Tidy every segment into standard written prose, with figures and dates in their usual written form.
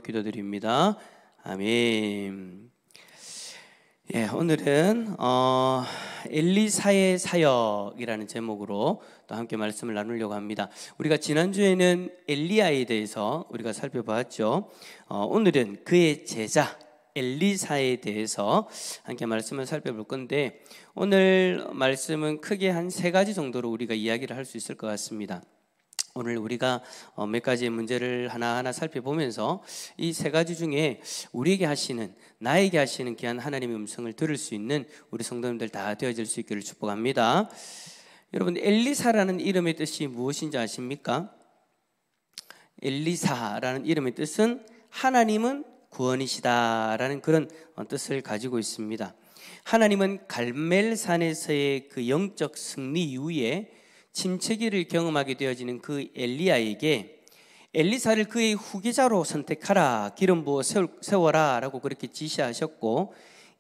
기도드립니다. 아멘. 예, 오늘은 엘리사의 사역이라는 제목으로 또 함께 말씀을 나누려고 합니다. 우리가 지난주에는 엘리야에 대해서 우리가 살펴봤죠. 오늘은 그의 제자 엘리사에 대해서 함께 말씀을 살펴볼 건데, 오늘 말씀은 크게 한 3가지 정도로 우리가 이야기를 할 수 있을 것 같습니다. 오늘 우리가 몇 가지의 문제를 하나하나 살펴보면서 이 3가지 중에 우리에게 하시는, 나에게 하시는 귀한 하나님의 음성을 들을 수 있는 우리 성도님들 다 되어질 수 있기를 축복합니다. 여러분, 엘리사라는 이름의 뜻이 무엇인지 아십니까? 엘리사라는 이름의 뜻은 하나님은 구원이시다라는 그런 뜻을 가지고 있습니다. 하나님은 갈멜산에서의 그 영적 승리 이후에 침체기를 경험하게 되어지는 그 엘리야에게 엘리사를 그의 후계자로 선택하라, 기름 부어 세워라 라고 그렇게 지시하셨고,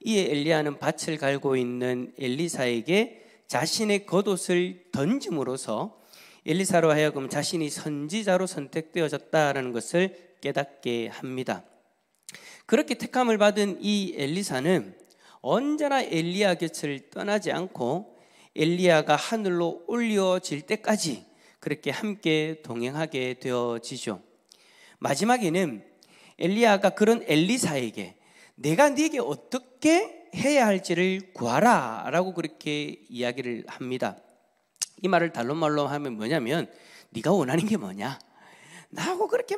이에 엘리야는 밭을 갈고 있는 엘리사에게 자신의 겉옷을 던짐으로써 엘리사로 하여금 자신이 선지자로 선택되어졌다라는 것을 깨닫게 합니다. 그렇게 택함을 받은 이 엘리사는 언제나 엘리야 곁을 떠나지 않고 엘리야가 하늘로 올려질 때까지 그렇게 함께 동행하게 되어지죠. 마지막에는 엘리야가 그런 엘리사에게 내가 네게 어떻게 해야 할지를 구하라 라고 그렇게 이야기를 합니다. 이 말을 달론말로 하면 뭐냐면, 네가 원하는 게 뭐냐? 나하고 그렇게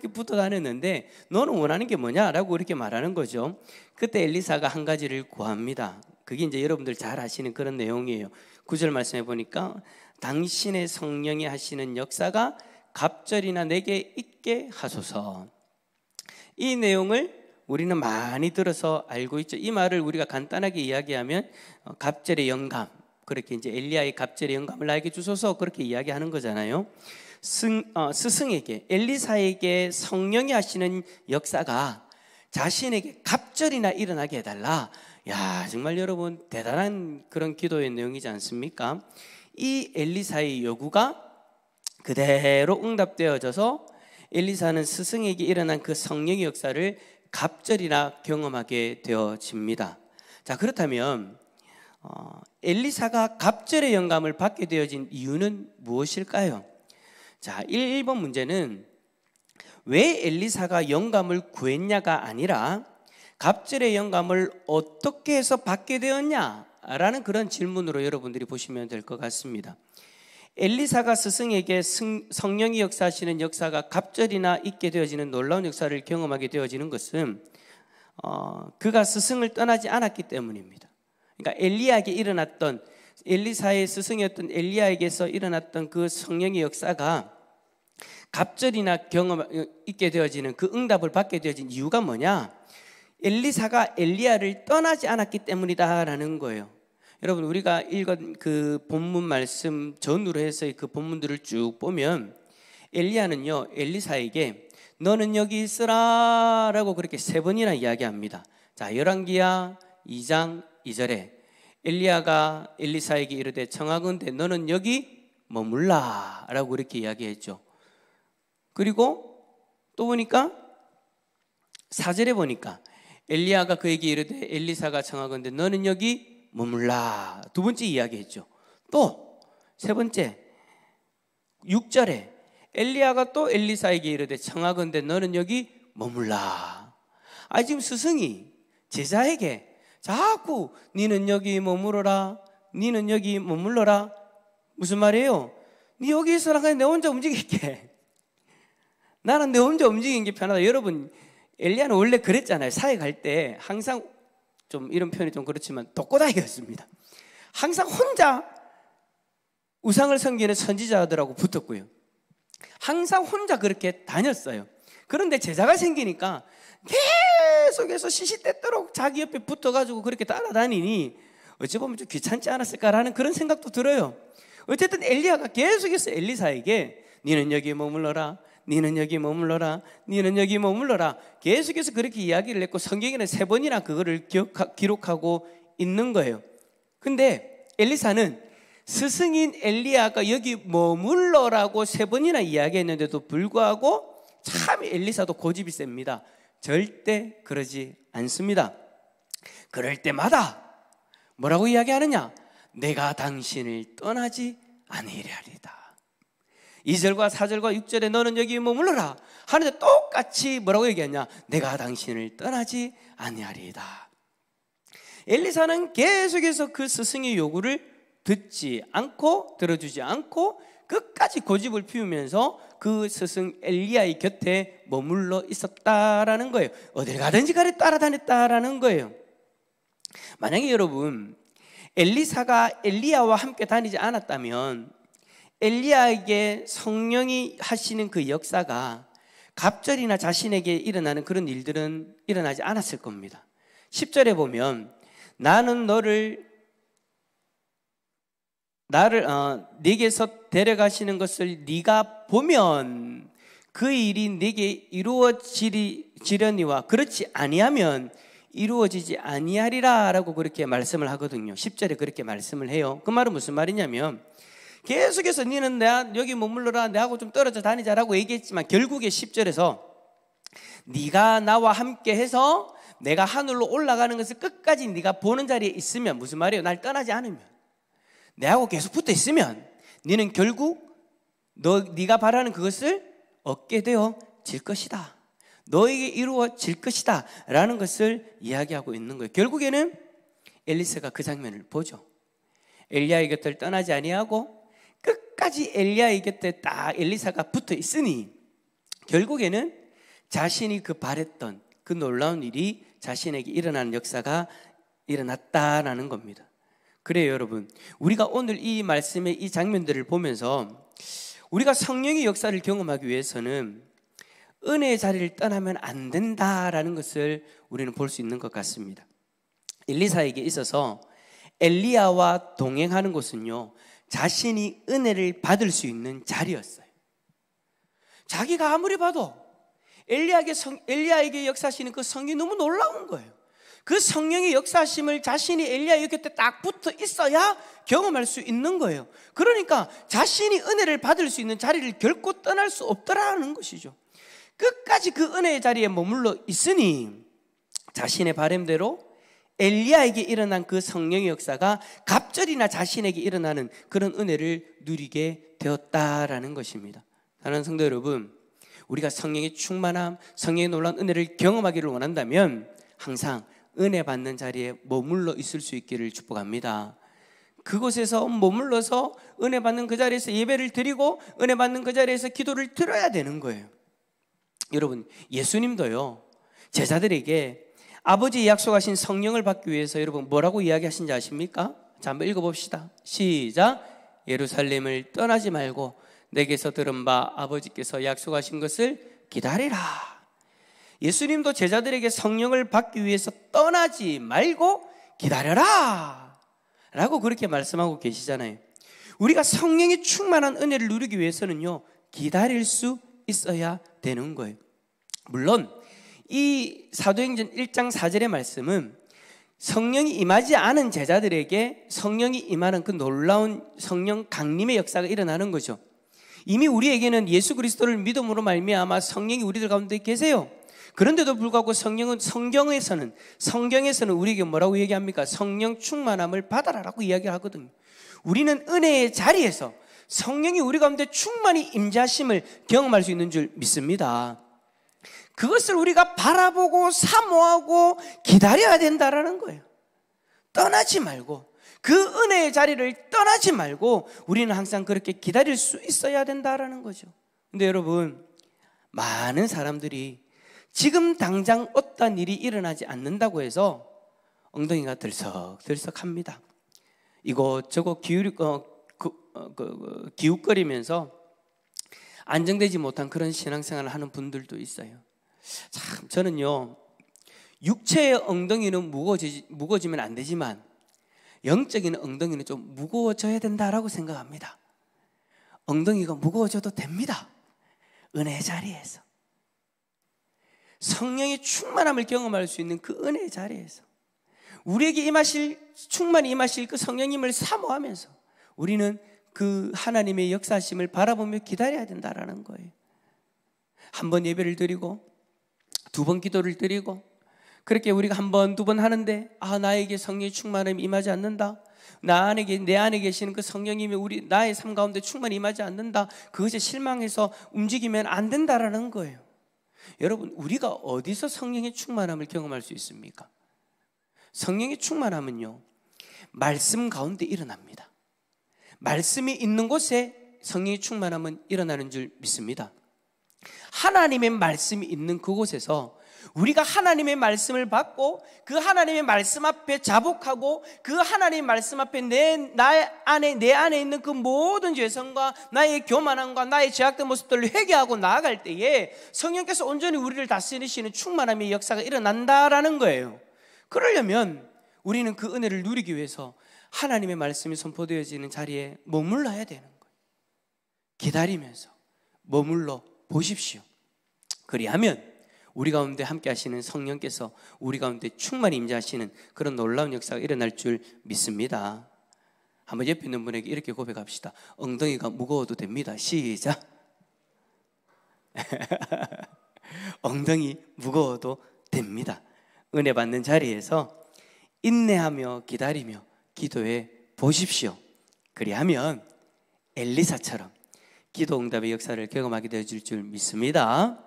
붙어 다녔는데 너는 원하는 게 뭐냐? 라고 그렇게 말하는 거죠. 그때 엘리사가 한 가지를 구합니다. 그게 이제 여러분들 잘 아시는 그런 내용이에요. 9절 말씀해 보니까 당신의 성령이 하시는 역사가 갑절이나 내게 있게 하소서. 이 내용을 우리는 많이 들어서 알고 있죠. 이 말을 우리가 간단하게 이야기하면 갑절의 영감, 그렇게 이제 엘리야의 갑절의 영감을 나에게 주소서, 그렇게 이야기하는 거잖아요. 스승에게, 엘리사에게 성령이 하시는 역사가 자신에게 갑절이나 일어나게 해달라. 야, 정말 여러분 대단한 그런 기도의 내용이지 않습니까? 이 엘리사의 요구가 그대로 응답되어져서 엘리사는 스승에게 일어난 그 성령의 역사를 갑절이나 경험하게 되어집니다. 자, 그렇다면 엘리사가 갑절의 영감을 받게 되어진 이유는 무엇일까요? 자, 1번 문제는 왜 엘리사가 영감을 구했냐가 아니라 갑절의 영감을 어떻게 해서 받게 되었냐라는 그런 질문으로 여러분들이 보시면 될 것 같습니다. 엘리사가 스승에게 성령이 역사하시는 역사가 갑절이나 있게 되어지는 놀라운 역사를 경험하게 되어지는 것은 그가 스승을 떠나지 않았기 때문입니다. 그러니까 엘리야에게 일어났던, 엘리사의 스승이었던 엘리야에게서 일어났던 그 성령의 역사가 갑절이나 있게 되어지는, 그 응답을 받게 되어진 이유가 뭐냐? 엘리사가 엘리야를 떠나지 않았기 때문이다라는 거예요. 여러분, 우리가 읽은 그 본문 말씀 전후로 해서 그 본문들을 쭉 보면 엘리야는요, 엘리사에게 너는 여기 있으라 라고 그렇게 3번이나 이야기합니다. 자, 열왕기하 2장 2절에 엘리야가 엘리사에게 이르되 청하건대 너는 여기 머물라 라고 그렇게 이야기했죠. 그리고 또 보니까 4절에 보니까 엘리야가 그에게 이르되 엘리사가 청하건대 너는 여기 머물라, 2번째 이야기했죠. 또 3번째 6절에 엘리야가 또 엘리사에게 이르되 청하건대 너는 여기 머물라. 지금 스승이 제자에게 자꾸 니는 여기 머무러라, 니는 여기 머물러라. 무슨 말이에요? 니 여기 있어라, 그냥 내 혼자 움직일게. 나는 내 혼자 움직이는 게 편하다. 여러분, 엘리야는 원래 그랬잖아요. 사회 갈 때 항상, 좀 이런 표현이 좀 그렇지만 독고다이였습니다. 항상 혼자 우상을 섬기는 선지자들하고 붙었고요. 항상 혼자 그렇게 다녔어요. 그런데 제자가 생기니까 계속해서 시시때때로 자기 옆에 붙어가지고 그렇게 따라다니니 어찌 보면 좀 귀찮지 않았을까라는 그런 생각도 들어요. 어쨌든 엘리야가 계속해서 엘리사에게 니는 여기 머물러라, 니는 여기 머물러라, 니는 여기 머물러라, 계속해서 그렇게 이야기를 했고 성경에는 3번이나 그거를 기록하고 있는 거예요. 근데 엘리사는 스승인 엘리야가 여기 머물러라고 3번이나 이야기했는데도 불구하고 참 엘리사도 고집이 셉니다. 절대 그러지 않습니다. 그럴 때마다 뭐라고 이야기하느냐? 내가 당신을 떠나지 아니하리이다. 2절과 4절과 6절에 너는 여기 머물러라 하는데 똑같이 뭐라고 얘기하냐? 내가 당신을 떠나지 아니하리이다. 엘리사는 계속해서 그 스승의 요구를 듣지 않고 들어주지 않고 끝까지 고집을 피우면서 그 스승 엘리야의 곁에 머물러 있었다라는 거예요. 어딜 가든지 간에 따라다녔다라는 거예요. 만약에 여러분 엘리사가 엘리야와 함께 다니지 않았다면 엘리야에게 성령이 하시는 그 역사가 갑절이나 자신에게 일어나는 그런 일들은 일어나지 않았을 겁니다. 10절에 보면 나는 네게서 데려가시는 것을 네가 보면 그 일이 네게 이루어지려니와 그렇지 아니하면 이루어지지 아니하리라 라고 그렇게 말씀을 하거든요. 10절에 그렇게 말씀을 해요. 그 말은 무슨 말이냐면 계속해서 너는 내가 여기 머물러라 내하고 좀 떨어져 다니자라고 얘기했지만 결국에 10절에서 네가 나와 함께 해서 내가 하늘로 올라가는 것을 끝까지 네가 보는 자리에 있으면, 무슨 말이에요? 날 떠나지 않으면, 내하고 계속 붙어 있으면 너는 결국 네가 바라는 그것을 얻게 되어질 것이다. 너에게 이루어질 것이다 라는 것을 이야기하고 있는 거예요. 결국에는 엘리사가 그 장면을 보죠. 엘리야의 곁을 떠나지 아니하고 끝까지 엘리야의 곁에 딱 엘리사가 붙어 있으니 결국에는 자신이 그 바랬던 그 놀라운 일이 자신에게 일어나는 역사가 일어났다라는 겁니다. 그래요, 여러분. 우리가 오늘 이 말씀의 이 장면들을 보면서 우리가 성령의 역사를 경험하기 위해서는 은혜의 자리를 떠나면 안 된다라는 것을 우리는 볼 수 있는 것 같습니다. 엘리사에게 있어서 엘리야와 동행하는 곳은요, 자신이 은혜를 받을 수 있는 자리였어요. 자기가 아무리 봐도 엘리야에게 역사하시는 그 성령이 너무 놀라운 거예요. 그 성령의 역사하심을 자신이 엘리야의 곁에 딱 붙어 있어야 경험할 수 있는 거예요. 그러니까 자신이 은혜를 받을 수 있는 자리를 결코 떠날 수 없더라는 것이죠. 끝까지 그 은혜의 자리에 머물러 있으니 자신의 바람대로 엘리야에게 일어난 그 성령의 역사가 갑절이나 자신에게 일어나는 그런 은혜를 누리게 되었다라는 것입니다. 사랑하는 성도 여러분, 우리가 성령의 충만함, 성령의 놀라운 은혜를 경험하기를 원한다면 항상 은혜 받는 자리에 머물러 있을 수 있기를 축복합니다. 그곳에서 머물러서 은혜 받는 그 자리에서 예배를 드리고 은혜 받는 그 자리에서 기도를 드려야 되는 거예요. 여러분, 예수님도요, 제자들에게 아버지의 약속하신 성령을 받기 위해서 여러분 뭐라고 이야기하신지 아십니까? 자, 한번 읽어봅시다. 시작. 예루살렘을 떠나지 말고 내게서 들은 바 아버지께서 약속하신 것을 기다리라. 예수님도 제자들에게 성령을 받기 위해서 떠나지 말고 기다려라 라고 그렇게 말씀하고 계시잖아요. 우리가 성령이 충만한 은혜를 누리기 위해서는요, 기다릴 수 있어야 되는 거예요. 물론 이 사도행전 1장 4절의 말씀은 성령이 임하지 않은 제자들에게 성령이 임하는 그 놀라운 성령 강림의 역사가 일어나는 거죠. 이미 우리에게는 예수 그리스도를 믿음으로 말미암아 성령이 우리들 가운데 계세요. 그런데도 불구하고 성경에서는 우리에게 뭐라고 얘기합니까? 성령 충만함을 받아라라고 이야기하거든요. 우리는 은혜의 자리에서 성령이 우리 가운데 충만히 임재하심을 경험할 수 있는 줄 믿습니다. 그것을 우리가 바라보고 사모하고 기다려야 된다라는 거예요. 떠나지 말고, 그 은혜의 자리를 떠나지 말고 우리는 항상 그렇게 기다릴 수 있어야 된다라는 거죠. 근데 여러분, 많은 사람들이 지금 당장 어떤 일이 일어나지 않는다고 해서 엉덩이가 들썩들썩합니다. 이곳저곳 기웃거리면서 안정되지 못한 그런 신앙생활을 하는 분들도 있어요. 참, 저는요, 육체의 엉덩이는 무거워지면 안 되지만 영적인 엉덩이는 좀 무거워져야 된다라고 생각합니다. 엉덩이가 무거워져도 됩니다. 은혜의 자리에서, 성령의 충만함을 경험할 수 있는 그 은혜의 자리에서 우리에게 충만히 임하실 그 성령님을 사모하면서 우리는 그 하나님의 역사하심을 바라보며 기다려야 된다라는 거예요. 한 번 예배를 드리고 두 번 기도를 드리고 그렇게 우리가 한 번, 두 번 하는데 나에게 성령의 충만함이 임하지 않는다. 내 안에 계시는 그 성령님이 나의 삶 가운데 충만히 임하지 않는다. 그것에 실망해서 움직이면 안 된다라는 거예요. 여러분, 우리가 어디서 성령의 충만함을 경험할 수 있습니까? 성령의 충만함은요, 말씀 가운데 일어납니다. 말씀이 있는 곳에 성령의 충만함은 일어나는 줄 믿습니다. 하나님의 말씀이 있는 그곳에서 우리가 하나님의 말씀을 받고 그 하나님의 말씀 앞에 자복하고 그 하나님의 말씀 앞에 내 안에 있는 그 모든 죄성과 나의 교만함과 나의 죄악된 모습들을 회개하고 나아갈 때에 성령께서 온전히 우리를 다스리시는 충만함의 역사가 일어난다라는 거예요. 그러려면 우리는 그 은혜를 누리기 위해서 하나님의 말씀이 선포되어지는 자리에 머물러야 되는 거예요. 기다리면서 머물러 보십시오. 그리하면 우리 가운데 함께 하시는 성령께서 우리 가운데 충만히 임재하시는 그런 놀라운 역사가 일어날 줄 믿습니다. 한번 옆에 있는 분에게 이렇게 고백합시다. 엉덩이가 무거워도 됩니다. 시작. 엉덩이 무거워도 됩니다. 은혜 받는 자리에서 인내하며 기다리며 기도해 보십시오. 그리하면 엘리사처럼 기도 응답의 역사를 경험하게 되어질 줄 믿습니다.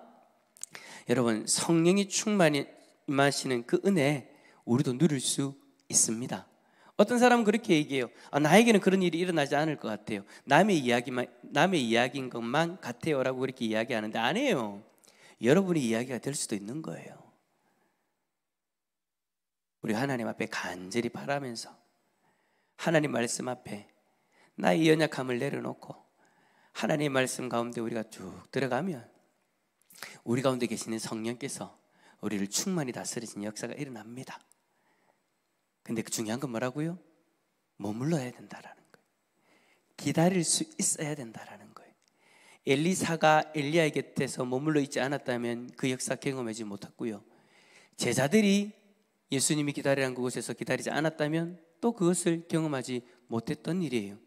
여러분, 성령이 충만히 임하시는 그 은혜 우리도 누릴 수 있습니다. 어떤 사람은 그렇게 얘기해요. 나에게는 그런 일이 일어나지 않을 것 같아요. 남의 이야기인 것만 같아요 라고 그렇게 이야기하는데 아니에요. 여러분의 이야기가 될 수도 있는 거예요. 우리 하나님 앞에 간절히 바라면서 하나님 말씀 앞에 나의 연약함을 내려놓고 하나님의 말씀 가운데 우리가 쭉 들어가면 우리 가운데 계시는 성령께서 우리를 충만히 다스리시는 역사가 일어납니다. 근데 그 중요한 건 뭐라고요? 머물러야 된다라는 거예요. 기다릴 수 있어야 된다라는 거예요. 엘리사가 엘리야의 곁에서 머물러 있지 않았다면 그 역사 경험하지 못했고요. 제자들이 예수님이 기다리라는 그곳에서 기다리지 않았다면 또 그것을 경험하지 못했던 일이에요.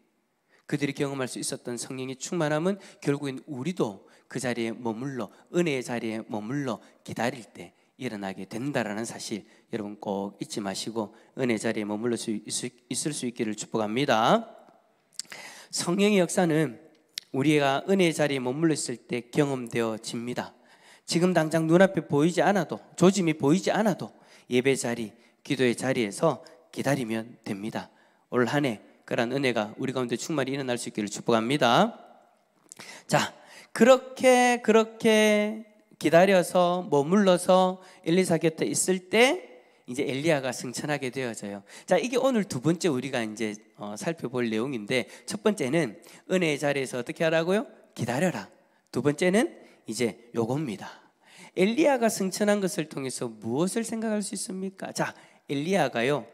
그들이 경험할 수 있었던 성령의 충만함은 결국엔 우리도 그 자리에 머물러 은혜의 자리에 머물러 기다릴 때 일어나게 된다라는 사실 여러분 꼭 잊지 마시고 은혜 자리에 머물러 있을 수 있기를 축복합니다. 성령의 역사는 우리가 은혜의 자리에 머물러 있을 때 경험되어집니다. 지금 당장 눈앞에 보이지 않아도 조짐이 보이지 않아도 예배 자리, 기도의 자리에서 기다리면 됩니다. 올 한 해 그런 은혜가 우리 가운데 충만히 일어날 수 있기를 축복합니다. 자, 그렇게 기다려서 머물러서 엘리사 곁에 있을 때 이제 엘리야가 승천하게 되어져요. 자, 이게 오늘 두 번째 우리가 이제 살펴볼 내용인데 첫 번째는 은혜의 자리에서 어떻게 하라고요? 기다려라. 두 번째는 이제 요겁니다. 엘리야가 승천한 것을 통해서 무엇을 생각할 수 있습니까? 자, 엘리야가요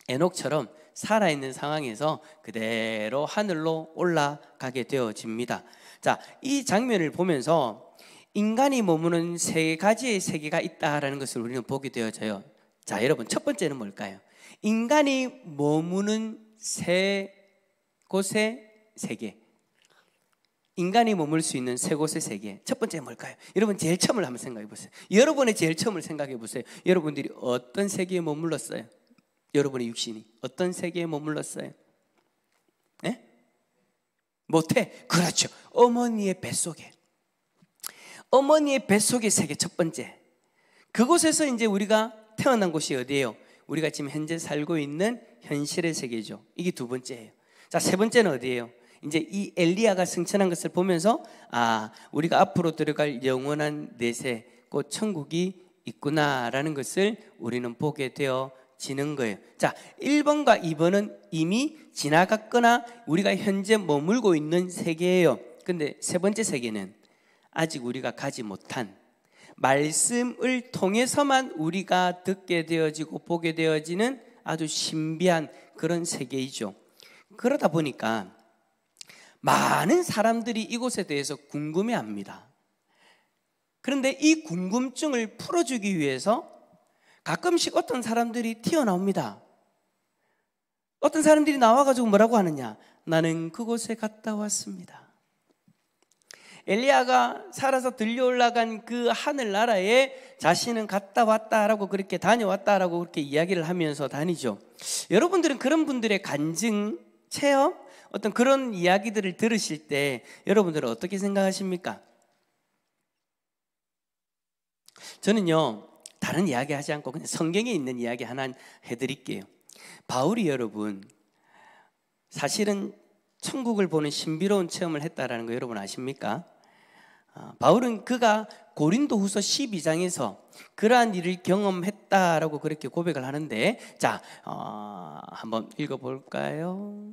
에녹처럼 살아있는 상황에서 그대로 하늘로 올라가게 되어집니다. 자, 이 장면을 보면서 인간이 머무는 세 가지의 세계가 있다라는 것을 우리는 보게 되어져요. 자, 여러분 첫 번째는 뭘까요? 인간이 머무는 세 곳의 세계. 인간이 머물 수 있는 세 곳의 세계. 첫 번째는 뭘까요? 여러분 제일 처음을 한번 생각해 보세요. 여러분의 제일 처음을 생각해 보세요. 여러분들이 어떤 세계에 머물렀어요? 여러분의 육신이 어떤 세계에 머물렀어요? 네? 모태? 그렇죠. 어머니의 뱃속에. 어머니의 뱃속의 세계 첫 번째. 그곳에서 이제 우리가 태어난 곳이 어디예요? 우리가 지금 현재 살고 있는 현실의 세계죠. 이게 두 번째예요. 자, 세 번째는 어디예요? 이제 이 엘리야가 승천한 것을 보면서 우리가 앞으로 들어갈 영원한 내세 곧 천국이 있구나라는 것을 우리는 보게 되어지는 거예요. 자, 1번과 2번은 이미 지나갔거나 우리가 현재 머물고 있는 세계예요. 근데 세 번째 세계는 아직 우리가 가지 못한 말씀을 통해서만 우리가 듣게 되어지고 보게 되어지는 아주 신비한 그런 세계이죠. 그러다 보니까 많은 사람들이 이곳에 대해서 궁금해합니다. 그런데 이 궁금증을 풀어주기 위해서 가끔씩 어떤 사람들이 튀어나옵니다. 어떤 사람들이 나와가지고 뭐라고 하느냐? 나는 그곳에 갔다 왔습니다. 엘리야가 살아서 들려 올라간 그 하늘나라에 자신은 갔다 왔다라고 그렇게 다녀왔다라고 그렇게 이야기를 하면서 다니죠. 여러분들은 그런 분들의 간증, 체험, 어떤 그런 이야기들을 들으실 때 여러분들은 어떻게 생각하십니까? 저는요, 다른 이야기 하지 않고 그냥 성경에 있는 이야기 하나 해드릴게요. 바울이 여러분, 사실은 천국을 보는 신비로운 체험을 했다라는 거 여러분 아십니까? 바울은 그가 고린도 후서 12장에서 그러한 일을 경험했다라고 그렇게 고백을 하는데, 자, 한번 읽어볼까요?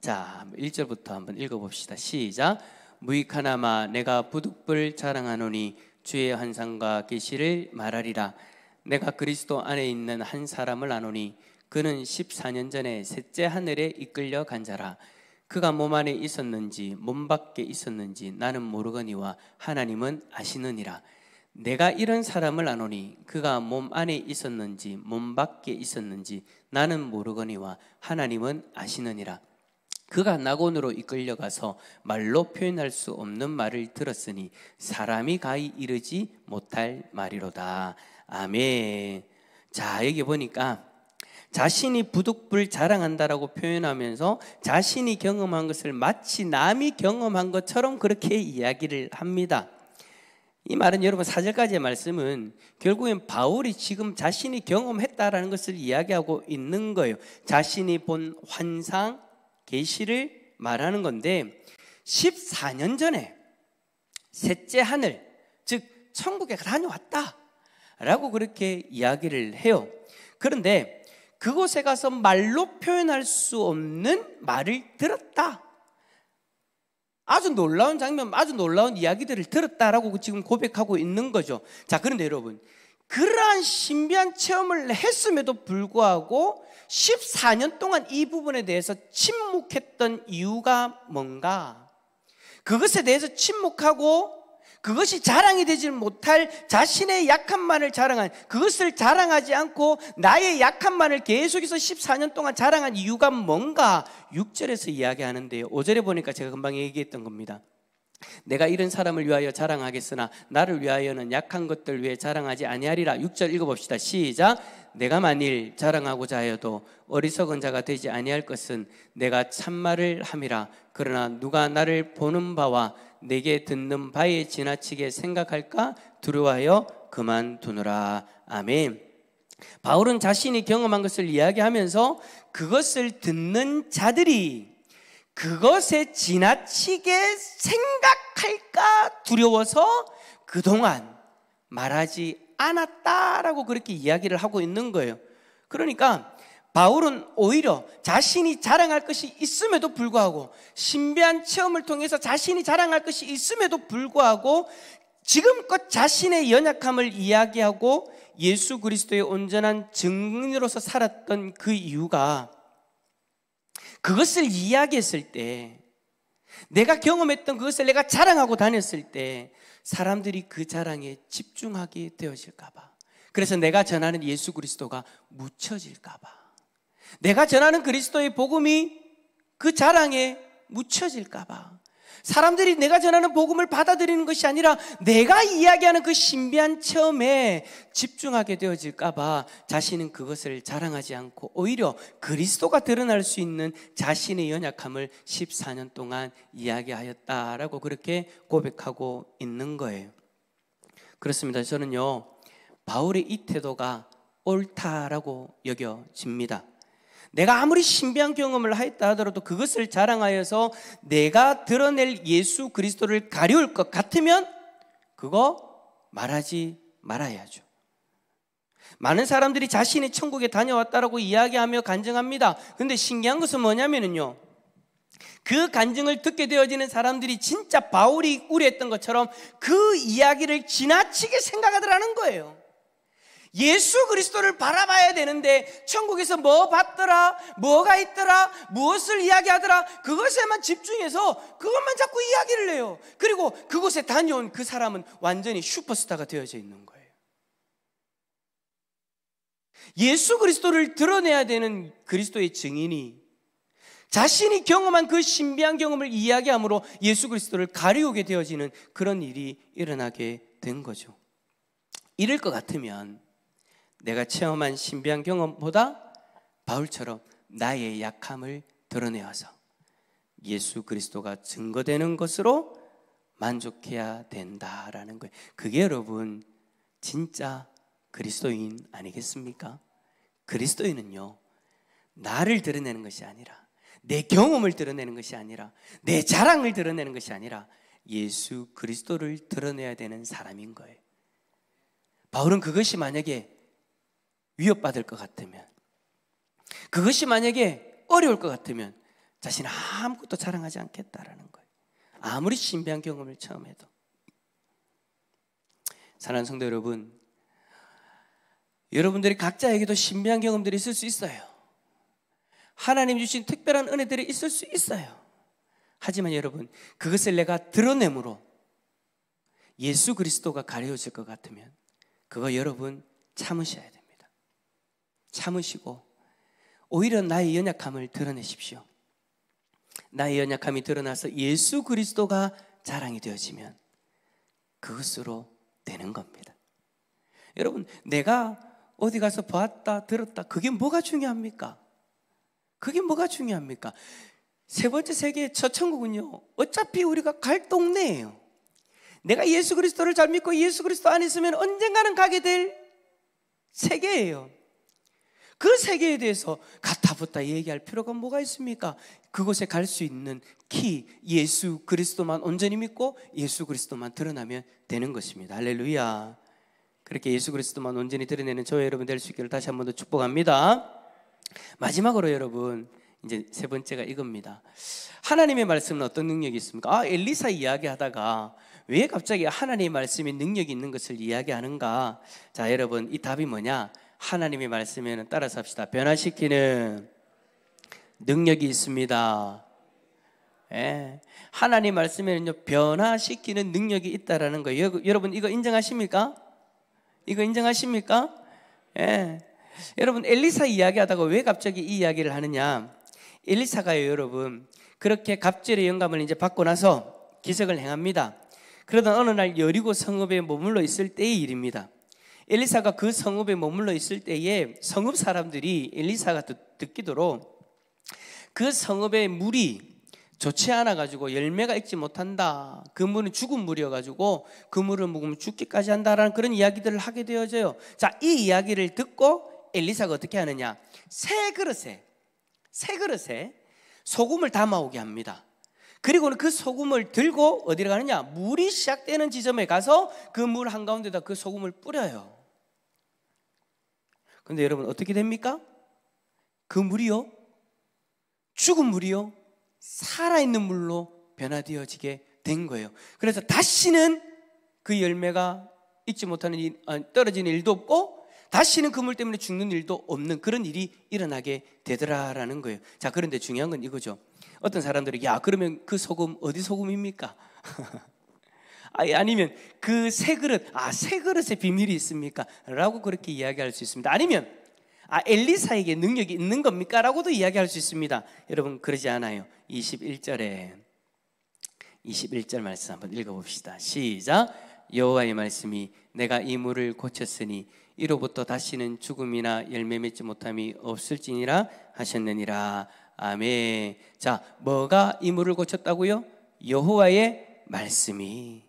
자, 1절부터 한번 읽어봅시다. 시작. 무익하나마 내가 부득불 자랑하노니 주의 환상과 계시를 말하리라. 내가 그리스도 안에 있는 한 사람을 아노니 그는 14년 전에 셋째 하늘에 이끌려 간 자라. 그가 몸 안에 있었는지 몸 밖에 있었는지 나는 모르거니와 하나님은 아시느니라. 내가 이런 사람을 아노니 그가 몸 안에 있었는지 몸 밖에 있었는지 나는 모르거니와 하나님은 아시느니라. 그가 낙원으로 이끌려가서 말로 표현할 수 없는 말을 들었으니 사람이 가히 이르지 못할 말이로다. 아멘. 자, 여기 보니까 자신이 부득불 자랑한다라고 표현하면서 자신이 경험한 것을 마치 남이 경험한 것처럼 그렇게 이야기를 합니다. 이 말은 여러분 4절까지의 말씀은 결국엔 바울이 지금 자신이 경험했다라는 것을 이야기하고 있는 거예요. 자신이 본 환상, 계시를 말하는 건데 14년 전에 셋째 하늘, 즉 천국에 다녀왔다 라고 그렇게 이야기를 해요. 그런데 그곳에 가서 말로 표현할 수 없는 말을 들었다. 아주 놀라운 장면, 아주 놀라운 이야기들을 들었다라고 지금 고백하고 있는 거죠. 자, 그런데 여러분, 그러한 신비한 체험을 했음에도 불구하고 14년 동안 이 부분에 대해서 침묵했던 이유가 뭔가? 그것에 대해서 침묵하고 그것이 자랑이 되지 못할 자신의 약함만을 자랑한, 그것을 자랑하지 않고 나의 약함만을 계속해서 14년 동안 자랑한 이유가 뭔가? 6절에서 이야기하는데요, 5절에 보니까 제가 금방 얘기했던 겁니다. 내가 이런 사람을 위하여 자랑하겠으나 나를 위하여는 약한 것들 위해 자랑하지 아니하리라. 6절 읽어봅시다. 시작. 내가 만일 자랑하고자 하여도 어리석은 자가 되지 아니할 것은 내가 참말을 함이라. 그러나 누가 나를 보는 바와 내게 듣는 바에 지나치게 생각할까 두려워하여 그만두느라. 아멘. 바울은 자신이 경험한 것을 이야기하면서 그것을 듣는 자들이 그것에 지나치게 생각할까 두려워서 그동안 말하지 않았다라고 그렇게 이야기를 하고 있는 거예요. 그러니까 바울은 오히려 자신이 자랑할 것이 있음에도 불구하고, 신비한 체험을 통해서 자신이 자랑할 것이 있음에도 불구하고 지금껏 자신의 연약함을 이야기하고 예수 그리스도의 온전한 증인으로서 살았던 그 이유가, 그것을 이야기했을 때, 내가 경험했던 그것을 내가 자랑하고 다녔을 때 사람들이 그 자랑에 집중하게 되어질까 봐, 그래서 내가 전하는 예수 그리스도가 묻혀질까 봐, 내가 전하는 그리스도의 복음이 그 자랑에 묻혀질까 봐, 사람들이 내가 전하는 복음을 받아들이는 것이 아니라 내가 이야기하는 그 신비한 체험에 집중하게 되어질까 봐 자신은 그것을 자랑하지 않고 오히려 그리스도가 드러날 수 있는 자신의 연약함을 14년 동안 이야기하였다라고 그렇게 고백하고 있는 거예요. 그렇습니다. 저는요, 바울의 이 태도가 옳다라고 여겨집니다. 내가 아무리 신비한 경험을 하였다 하더라도 그것을 자랑하여서 내가 드러낼 예수 그리스도를 가려울 것 같으면 그거 말하지 말아야죠. 많은 사람들이 자신이 천국에 다녀왔다라고 이야기하며 간증합니다. 그런데 신기한 것은 뭐냐면요, 그 간증을 듣게 되어지는 사람들이 진짜 바울이 우려했던 것처럼 그 이야기를 지나치게 생각하더라는 거예요. 예수 그리스도를 바라봐야 되는데 천국에서 뭐 봤더라, 뭐가 있더라, 무엇을 이야기하더라, 그것에만 집중해서 그것만 자꾸 이야기를 해요. 그리고 그곳에 다녀온 그 사람은 완전히 슈퍼스타가 되어져 있는 거예요. 예수 그리스도를 드러내야 되는 그리스도의 증인이 자신이 경험한 그 신비한 경험을 이야기함으로 예수 그리스도를 가리우게 되어지는 그런 일이 일어나게 된 거죠. 이럴 것 같으면 내가 체험한 신비한 경험보다 바울처럼 나의 약함을 드러내어서 예수 그리스도가 증거되는 것으로 만족해야 된다라는 거예요. 그게 여러분 진짜 그리스도인 아니겠습니까? 그리스도인은요, 나를 드러내는 것이 아니라, 내 경험을 드러내는 것이 아니라, 내 자랑을 드러내는 것이 아니라 예수 그리스도를 드러내야 되는 사람인 거예요. 바울은 그것이 만약에 위협받을 것 같으면, 그것이 만약에 어려울 것 같으면 자신은 아무것도 자랑하지 않겠다라는 거예요. 아무리 신비한 경험을 처음 해도. 사랑하는 성도 여러분, 여러분들이 각자에게도 신비한 경험들이 있을 수 있어요. 하나님 주신 특별한 은혜들이 있을 수 있어요. 하지만 여러분, 그것을 내가 드러내므로 예수 그리스도가 가려질 것 같으면 그거 여러분 참으셔야 됩니다. 참으시고 오히려 나의 연약함을 드러내십시오. 나의 연약함이 드러나서 예수 그리스도가 자랑이 되어지면 그것으로 되는 겁니다. 여러분, 내가 어디 가서 보았다 들었다, 그게 뭐가 중요합니까? 그게 뭐가 중요합니까? 세 번째 세계의 첫 천국은요, 어차피 우리가 갈 동네예요. 내가 예수 그리스도를 잘 믿고 예수 그리스도 안에 있으면 언젠가는 가게 될 세계예요. 그 세계에 대해서 가타부타 얘기할 필요가 뭐가 있습니까? 그곳에 갈 수 있는 키, 예수 그리스도만 온전히 믿고 예수 그리스도만 드러나면 되는 것입니다. 할렐루야. 그렇게 예수 그리스도만 온전히 드러내는 저와 여러분 될 수 있기를 다시 한 번 더 축복합니다. 마지막으로 여러분, 이제 세 번째가 이겁니다. 하나님의 말씀은 어떤 능력이 있습니까? 엘리사 이야기하다가 왜 갑자기 하나님의 말씀이 능력이 있는 것을 이야기하는가? 자, 여러분, 이 답이 뭐냐? 하나님의 말씀에는 따라서 합시다. 변화시키는 능력이 있습니다. 예. 하나님 말씀에는요, 변화시키는 능력이 있다라는 거예요. 여러분, 이거 인정하십니까? 이거 인정하십니까? 예. 여러분, 엘리사 이야기하다가 왜 갑자기 이 이야기를 하느냐? 엘리사가요, 여러분, 그렇게 갑절의 영감을 이제 받고 나서 기적을 행합니다. 그러던 어느 날 여리고 성읍에 머물러 있을 때의 일입니다. 엘리사가 그 성읍에 머물러 있을 때에 성읍 사람들이 엘리사가 듣기도록 그 성읍의 물이 좋지 않아 가지고 열매가 익지 못한다, 그 물은 죽은 물이어 가지고 그 물을 먹으면 죽기까지 한다라는 그런 이야기들을 하게 되어져요. 자, 이 이야기를 듣고 엘리사가 어떻게 하느냐? 새 그릇에 소금을 담아오게 합니다. 그리고는 그 소금을 들고 어디로 가느냐? 물이 시작되는 지점에 가서 그 물 한가운데다 그 소금을 뿌려요. 근데 여러분, 어떻게 됩니까? 그 물이요, 죽은 물이요, 살아있는 물로 변화되어지게 된 거예요. 그래서 다시는 그 열매가 익지 못하는 떨어지는 일도 없고, 다시는 그 물 때문에 죽는 일도 없는 그런 일이 일어나게 되더라라는 거예요. 자, 그런데 중요한 건 이거죠. 어떤 사람들이, 야, 그러면 그 소금 어디 소금입니까? 아니면 그 새 그릇, 새 그릇에 비밀이 있습니까? 라고 그렇게 이야기할 수 있습니다. 아니면 엘리사에게 능력이 있는 겁니까? 라고도 이야기할 수 있습니다. 여러분, 그러지 않아요. 21절 말씀 한번 읽어봅시다. 시작. 여호와의 말씀이 내가 이 물을 고쳤으니 이로부터 다시는 죽음이나 열매 맺지 못함이 없을지니라 하셨느니라. 아멘. 자, 뭐가 이 물을 고쳤다고요? 여호와의 말씀이.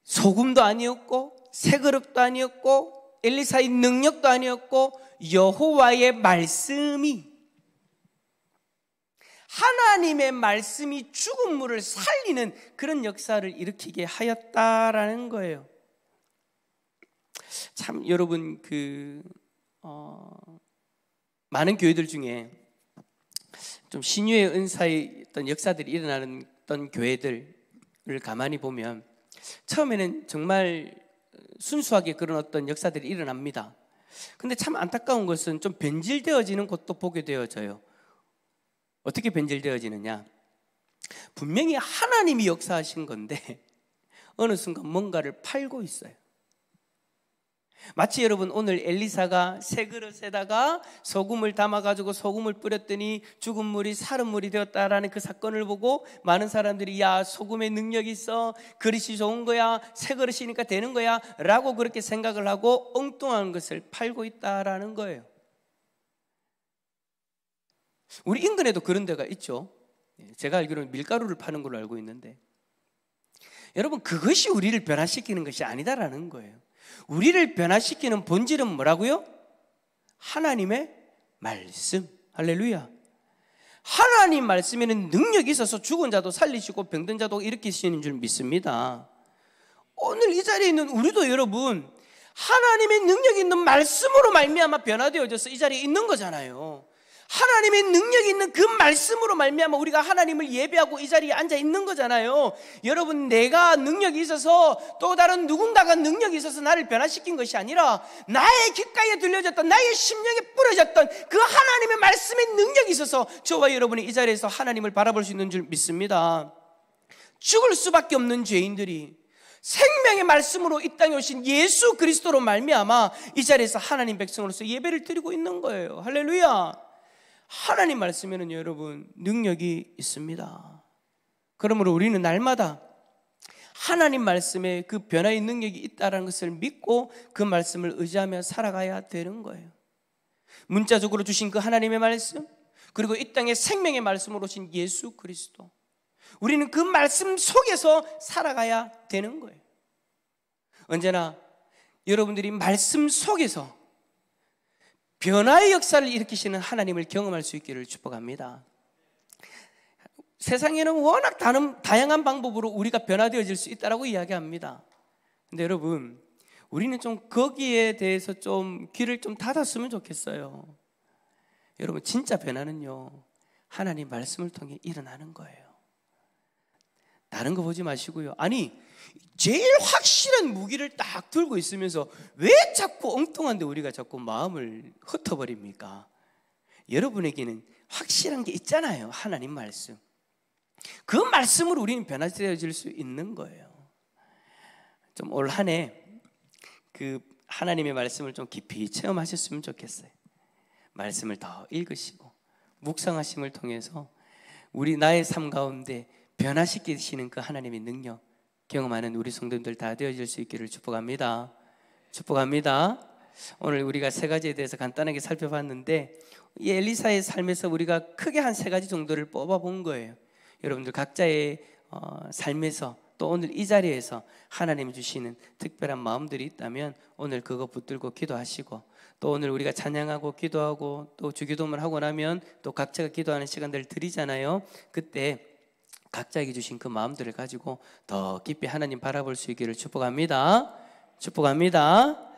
소금도 아니었고 새 그릇도 아니었고 엘리사의 능력도 아니었고 여호와의 말씀이, 하나님의 말씀이 죽은 물을 살리는 그런 역사를 일으키게 하였다라는 거예요. 참 여러분, 많은 교회들 중에 좀 신유의 은사의 어떤 역사들이 일어나는 어떤 교회들을 가만히 보면 처음에는 정말 순수하게 그런 어떤 역사들이 일어납니다. 근데 참 안타까운 것은 좀 변질되어지는 것도 보게 되어져요. 어떻게 변질되어지느냐? 분명히 하나님이 역사하신 건데 어느 순간 뭔가를 팔고 있어요. 마치 여러분 오늘 엘리사가 새 그릇에다가 소금을 담아가지고 소금을 뿌렸더니 죽은 물이 사른 물이 되었다라는 그 사건을 보고 많은 사람들이 야, 소금의 능력이 있어, 그릇이 좋은 거야, 새 그릇이니까 되는 거야 라고 그렇게 생각을 하고 엉뚱한 것을 팔고 있다라는 거예요. 우리 인근에도 그런 데가 있죠. 제가 알기로는 밀가루를 파는 걸로 알고 있는데, 여러분 그것이 우리를 변화시키는 것이 아니다라는 거예요. 우리를 변화시키는 본질은 뭐라고요? 하나님의 말씀. 할렐루야. 하나님 말씀에는 능력이 있어서 죽은 자도 살리시고 병든 자도 일으키시는 줄 믿습니다. 오늘 이 자리에 있는 우리도 여러분 하나님의 능력이 있는 말씀으로 말미암아 변화되어져서 이 자리에 있는 거잖아요. 하나님의 능력이 있는 그 말씀으로 말미암아 우리가 하나님을 예배하고 이 자리에 앉아 있는 거잖아요. 여러분, 내가 능력이 있어서 또 다른 누군가가 능력이 있어서 나를 변화시킨 것이 아니라 나의 귓가에 들려졌던, 나의 심령에 뿌려졌던 그 하나님의 말씀의 능력이 있어서 저와 여러분이 이 자리에서 하나님을 바라볼 수 있는 줄 믿습니다. 죽을 수밖에 없는 죄인들이 생명의 말씀으로 이 땅에 오신 예수 그리스도로 말미암아 이 자리에서 하나님 백성으로서 예배를 드리고 있는 거예요. 할렐루야. 하나님 말씀에는 여러분 능력이 있습니다. 그러므로 우리는 날마다 하나님 말씀에 그 변화의 능력이 있다는 것을 믿고 그 말씀을 의지하며 살아가야 되는 거예요. 문자적으로 주신 그 하나님의 말씀, 그리고 이 땅에 생명의 말씀으로 오신 예수 그리스도, 우리는 그 말씀 속에서 살아가야 되는 거예요. 언제나 여러분들이 말씀 속에서 변화의 역사를 일으키시는 하나님을 경험할 수 있기를 축복합니다. 세상에는 워낙 다양한 방법으로 우리가 변화되어질 수 있다고 이야기합니다. 근데 여러분, 우리는 좀 거기에 대해서 좀 귀를 좀 닫았으면 좋겠어요. 여러분, 진짜 변화는요, 하나님 말씀을 통해 일어나는 거예요. 다른 거 보지 마시고요. 아니, 제일 확실한 무기를 딱 들고 있으면서 왜 자꾸 엉뚱한데 우리가 자꾸 마음을 흩어버립니까? 여러분에게는 확실한 게 있잖아요. 하나님 말씀. 그 말씀으로 우리는 변화되어질 수 있는 거예요. 좀 올 한 해 그 하나님의 말씀을 좀 깊이 체험하셨으면 좋겠어요. 말씀을 더 읽으시고 묵상하심을 통해서 우리 나의 삶 가운데 변화시키시는 그 하나님의 능력 경험하는 우리 성도들 다 되어질 수 있기를 축복합니다. 축복합니다. 오늘 우리가 세 가지에 대해서 간단하게 살펴봤는데, 이 엘리사의 삶에서 우리가 크게 한 세 가지 정도를 뽑아본 거예요. 여러분들 각자의 삶에서 또 오늘 이 자리에서 하나님이 주시는 특별한 마음들이 있다면 오늘 그거 붙들고 기도하시고, 또 오늘 우리가 찬양하고 기도하고 또 주기도문을 하고 나면 또 각자가 기도하는 시간들을 드리잖아요. 그때 각자에게 주신 그 마음들을 가지고 더 깊이 하나님 바라볼 수 있기를 축복합니다. 축복합니다.